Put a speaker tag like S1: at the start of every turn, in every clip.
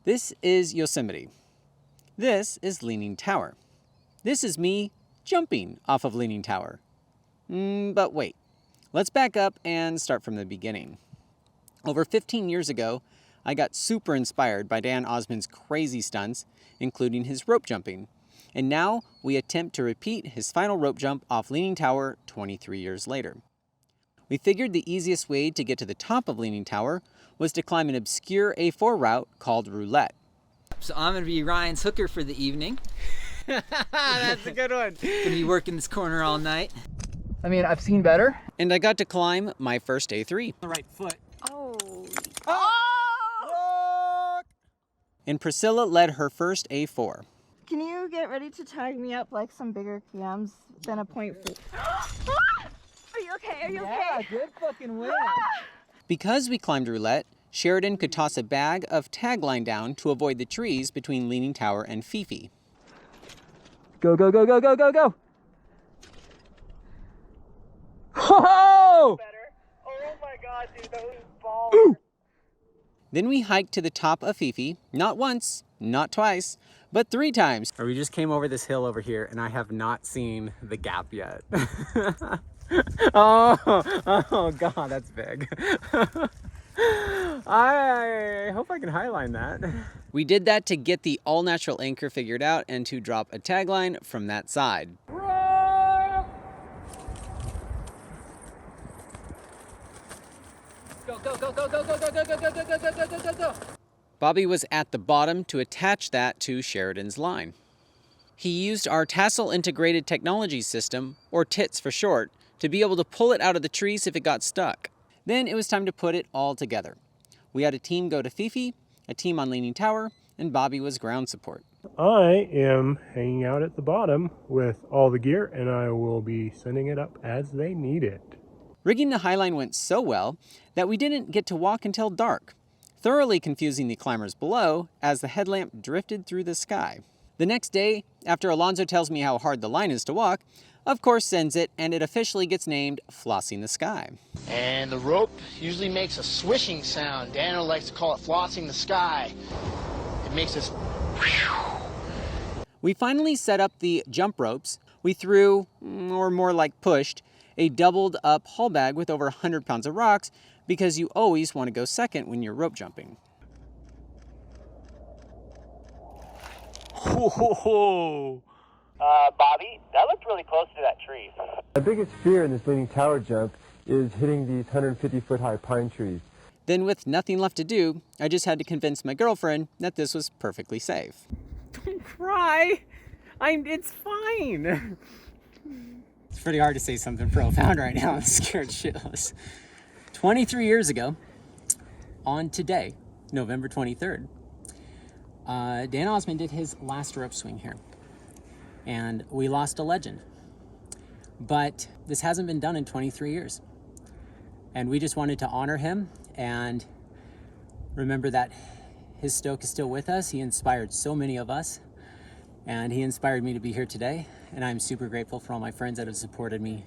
S1: This is Yosemite. This is Leaning Tower. This is me jumping off of Leaning Tower. But wait, let's back up and start from the beginning. Over 15 years ago, I got super inspired by Dan Osman's crazy stunts, including his rope jumping. And now we attempt to repeat his final rope jump off Leaning Tower 23 years later. We figured the easiest way to get to the top of Leaning Tower was to climb an obscure A4 route called Roulette.
S2: So I'm gonna be Ryan's hooker for the evening.
S1: That's a good one.
S2: Gonna be working this corner all night.
S3: I mean, I've seen better.
S1: And I got to climb my first A3.
S3: The right foot.
S4: Oh.
S1: And Priscilla led her first A4.
S4: Can you get ready to tag me up like some bigger QMs than a 0.4? Are you okay? Are you okay?
S3: Yeah, good fucking win.
S1: Because we climbed Roulette, Sheridan could toss a bag of tagline down to avoid the trees between Leaning Tower and Fifi.
S3: Go, go, go, go, go, go, go. Oh!
S5: Oh my god, dude, that was balls.
S1: Then we hiked to the top of Fifi, not once, not twice, but 3 times. We just came over this hill over here and I have not seen the gap yet. oh god, that's big. I hope I can highline that. We did that to get the all-natural anchor figured out and to drop a tagline from that side.
S3: Go, go, go, go, go, go, go, go, go, go, go, go, go, go, go, go.
S1: Bobby was at the bottom to attach that to Sheridan's line. He used our Tassel Integrated Technology System, or TITS for short, to be able to pull it out of the trees if it got stuck. Then it was time to put it all together. We had a team go to Fifi, a team on Leaning Tower, and Bobby was ground support.
S6: I am hanging out at the bottom with all the gear, and I will be sending it up as they need it.
S1: Rigging the Highline went so well that we didn't get to walk until dark, thoroughly confusing the climbers below as the headlamp drifted through the sky. The next day, after Alonso tells me how hard the line is to walk, of course sends it, and it officially gets named Flossing the Sky.
S5: And the rope usually makes a swishing sound. Dano likes to call it flossing the sky. It makes this.
S1: We finally set up the jump ropes. We threw, or more like pushed, a doubled up haul bag with over 100 pounds of rocks because you always want to go second when you're rope jumping.
S6: Ho, ho, ho.
S5: Bobby, that looked really close to that tree.
S7: My biggest fear in this Leaning Tower jump is hitting these 150-foot high pine trees.
S1: Then with nothing left to do, I just had to convince my girlfriend that this was perfectly safe.
S3: Don't cry. It's fine.
S1: It's pretty hard to say something profound right now. I'm scared shitless. 23 years ago, on today, November 23rd, Dan Osman did his last rope swing here. And we lost a legend. But this hasn't been done in 23 years. And we just wanted to honor him and remember that his stoke is still with us. He inspired so many of us. And he inspired me to be here today. And I'm super grateful for all my friends that have supported me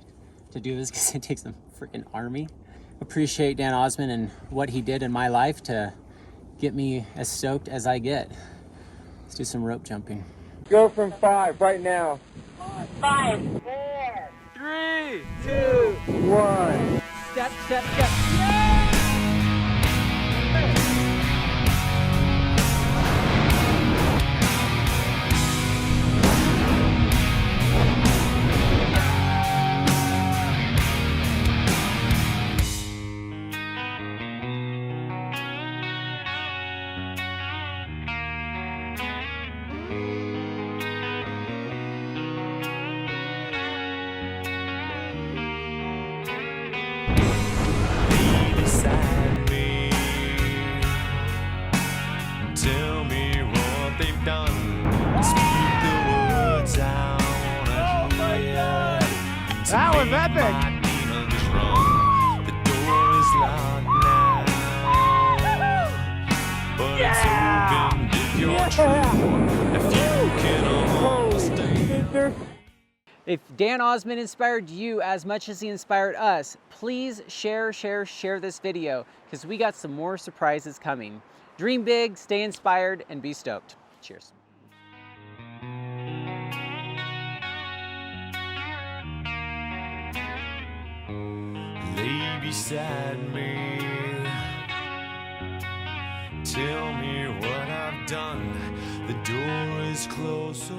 S1: to do this because it takes a freaking army. Appreciate Dan Osman and what he did in my life to get me as stoked as I get. Let's do some rope jumping.
S7: Go from 5 right now.
S5: 5, 4,
S3: 3,
S7: 2, 1.
S3: step, step, step.
S6: That was epic!
S1: If Dan Osman inspired you as much as he inspired us, please share this video because we got some more surprises coming. Dream big, stay inspired, and be stoked. Cheers.
S8: Lay beside me, tell me what I've done. The door is closed, so